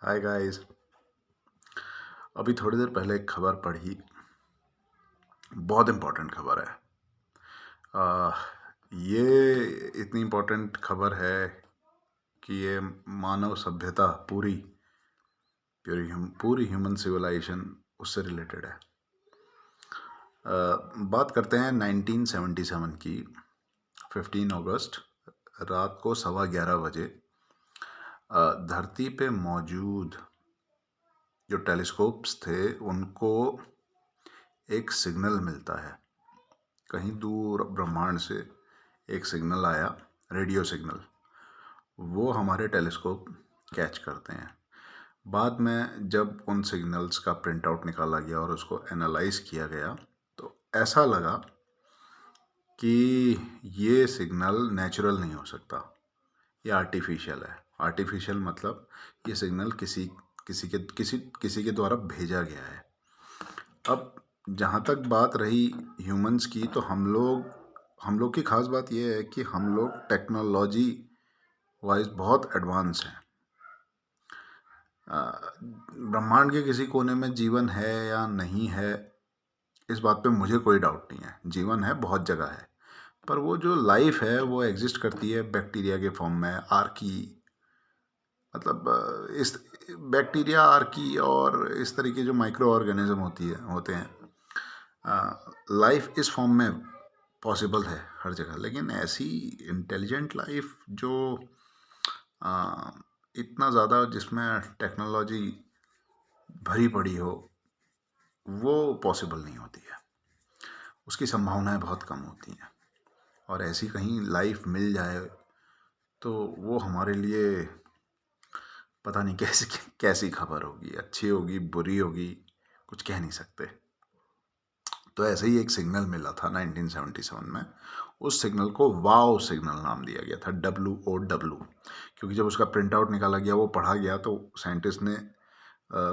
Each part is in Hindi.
Hi guys. अभी थोड़ी देर पहले एक खबर पढ़ी, बहुत इम्पोर्टेंट खबर है। आ, ये इतनी इम्पोर्टेंट खबर है कि ये मानव सभ्यता पूरी ह्यूमन सिविलाइजेशन उससे रिलेटेड है। बात करते हैं 1977 की। 15 अगस्त रात को 11:15 बजे धरती पे मौजूद जो टेलीस्कोप्स थे उनको एक सिग्नल मिलता है। कहीं दूर ब्रह्मांड से एक सिग्नल आया, रेडियो सिग्नल। वो हमारे टेलीस्कोप कैच करते हैं। बाद में जब उन सिग्नल्स का प्रिंट आउट निकाला गया और उसको एनालाइज किया गया तो ऐसा लगा कि ये सिग्नल नेचुरल नहीं हो सकता, ये आर्टिफिशियल है। आर्टिफिशियल मतलब ये सिग्नल किसी के द्वारा भेजा गया है। अब जहाँ तक बात रही ह्यूमंस की, तो हम लोग की खास बात यह है कि हम लोग टेक्नोलॉजी वाइज बहुत एडवांस हैं। ब्रह्मांड के किसी कोने में जीवन है या नहीं है, इस बात पे मुझे कोई डाउट नहीं है। जीवन है, बहुत जगह है, पर वो जो लाइफ है वो एग्जिस्ट करती है बैक्टीरिया के फॉर्म में। आर्की मतलब इस बैक्टीरिया, आर्की और इस तरीके जो माइक्रो ऑर्गेनिज्म होते हैं, लाइफ इस फॉर्म में पॉसिबल है हर जगह। लेकिन ऐसी इंटेलिजेंट लाइफ जो इतना ज़्यादा जिसमें टेक्नोलॉजी भरी पड़ी हो, वो पॉसिबल नहीं होती है। उसकी संभावनाएं बहुत कम होती हैं। और ऐसी कहीं लाइफ मिल जाए तो वो हमारे लिए पता नहीं कैसी खबर होगी। अच्छी होगी, बुरी होगी, कुछ कह नहीं सकते। तो ऐसे ही एक सिग्नल मिला था 1977 में। उस सिग्नल को वाओ सिग्नल नाम दिया गया था, WOW। क्योंकि जब उसका प्रिंट आउट निकाला गया, वो पढ़ा गया, तो साइंटिस्ट ने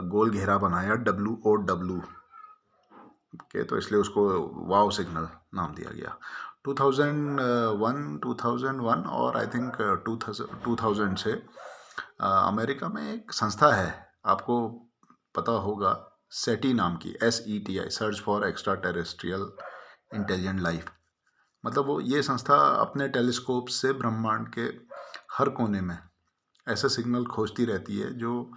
गोल घेरा बनाया WOW के, तो इसलिए उसको वाओ सिग्नल नाम दिया गया। 2001 और आई थिंक 2000 से अमेरिका में एक संस्था है, आपको पता होगा, सेटी नाम की, SETI, search for extra terrestrial intelligent life. मतलब वो ये संस्था अपने टेलीस्कोप से ब्रह्मांड के हर कोने में ऐसे सिग्नल खोजती रहती है जो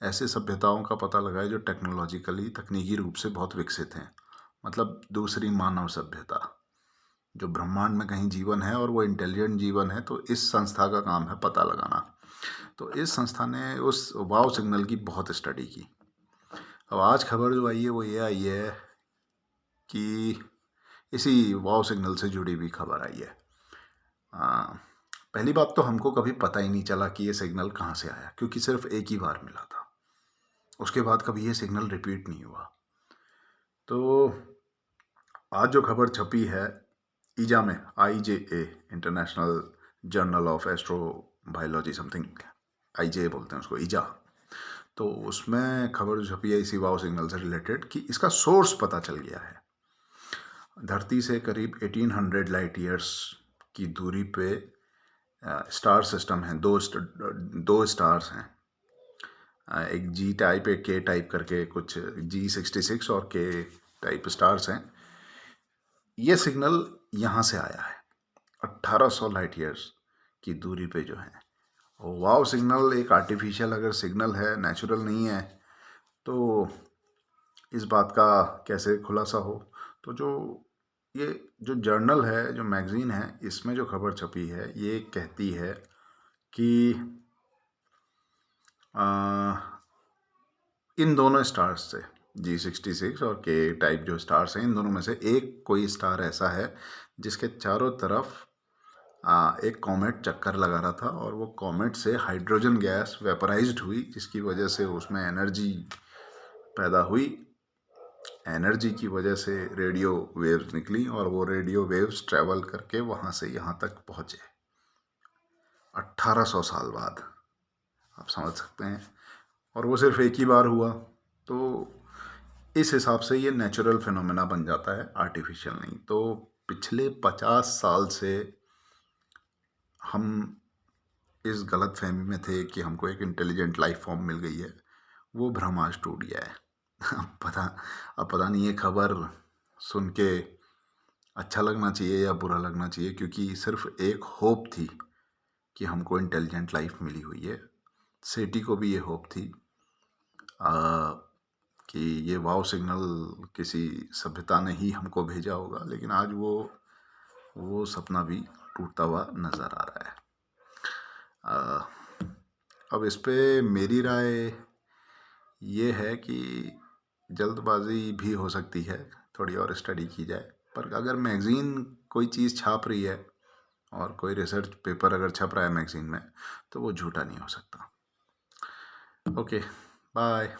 ऐसे सभ्यताओं का पता लगाए जो टेक्नोलॉजिकली, तकनीकी रूप से बहुत विकसित हैं। मतलब दूसरी मानव सभ्यता, जो ब्रह्मांड में कहीं जीवन है और वो इंटेलिजेंट जीवन है, तो इस संस्था का काम है पता लगाना। तो इस संस्था ने उस वाव सिग्नल की बहुत स्टडी की। अब आज खबर जो आई है वो ये आई है कि इसी वाव सिग्नल से जुड़ी हुई खबर आई है। पहली बात तो हमको कभी पता ही नहीं चला कि ये सिग्नल कहाँ से आया, क्योंकि सिर्फ एक ही बार मिला था। उसके बाद कभी ये सिग्नल रिपीट नहीं हुआ। तो आज जो खबर छपी है ईजा में, IJA, international journal of astro biology something, IJA बोलते हैं उसको, ईजा। तो उसमें खबर जो छपी है इसी वाव सिग्नल से रिलेटेड कि इसका सोर्स पता चल गया है। धरती से करीब 1800 लाइट ईयर्स की दूरी पे स्टार सिस्टम है। दो स्टार्स हैं, एक G टाइप, एक K टाइप करके, कुछ G66 और K टाइप स्टार्स हैं। ये सिग्नल यहाँ से आया है 1800 लाइट ईयर्स की दूरी पे जो है। वाव सिग्नल एक आर्टिफिशियल अगर सिग्नल है, नेचुरल नहीं है, तो इस बात का कैसे खुलासा हो। तो ये जो जर्नल है, जो मैगजीन है, इसमें जो खबर छपी है ये कहती है कि इन दोनों स्टार्स से, G66 और K टाइप जो स्टार्स हैं, इन दोनों में से एक कोई स्टार ऐसा है जिसके चारों तरफ एक कॉमेट चक्कर लगा रहा था, और वो कॉमेट से हाइड्रोजन गैस वेपराइज्ड हुई, जिसकी वजह से उसमें एनर्जी पैदा हुई। एनर्जी की वजह से रेडियो वेव्स निकली, और वो रेडियो वेव्स ट्रैवल करके वहाँ से यहाँ तक पहुँचे 1800 साल बाद। आप समझ सकते हैं। और वो सिर्फ एक ही बार हुआ, तो इस हिसाब से ये नेचुरल फिनोमेना बन जाता है, आर्टिफिशियल नहीं। तो पिछले 50 साल से हम इस गलत फहमी में थे कि हमको एक इंटेलिजेंट लाइफ फॉर्म मिल गई है, वो भ्रम आज टूट गया है। अब पता नहीं ये खबर सुन के अच्छा लगना चाहिए या बुरा लगना चाहिए, क्योंकि सिर्फ एक होप थी कि हमको इंटेलिजेंट लाइफ मिली हुई है। सेठी को भी ये होप थी कि ये वाव सिग्नल किसी सभ्यता ने ही हमको भेजा होगा, लेकिन आज वो सपना भी टूटता हुआ नज़र आ रहा है। अब इस पे मेरी राय ये है कि जल्दबाजी भी हो सकती है, थोड़ी और स्टडी की जाए। पर अगर मैगज़ीन कोई चीज़ छाप रही है और कोई रिसर्च पेपर अगर छप रहा है मैगज़ीन में, तो वो झूठा नहीं हो सकता। Okay, bye.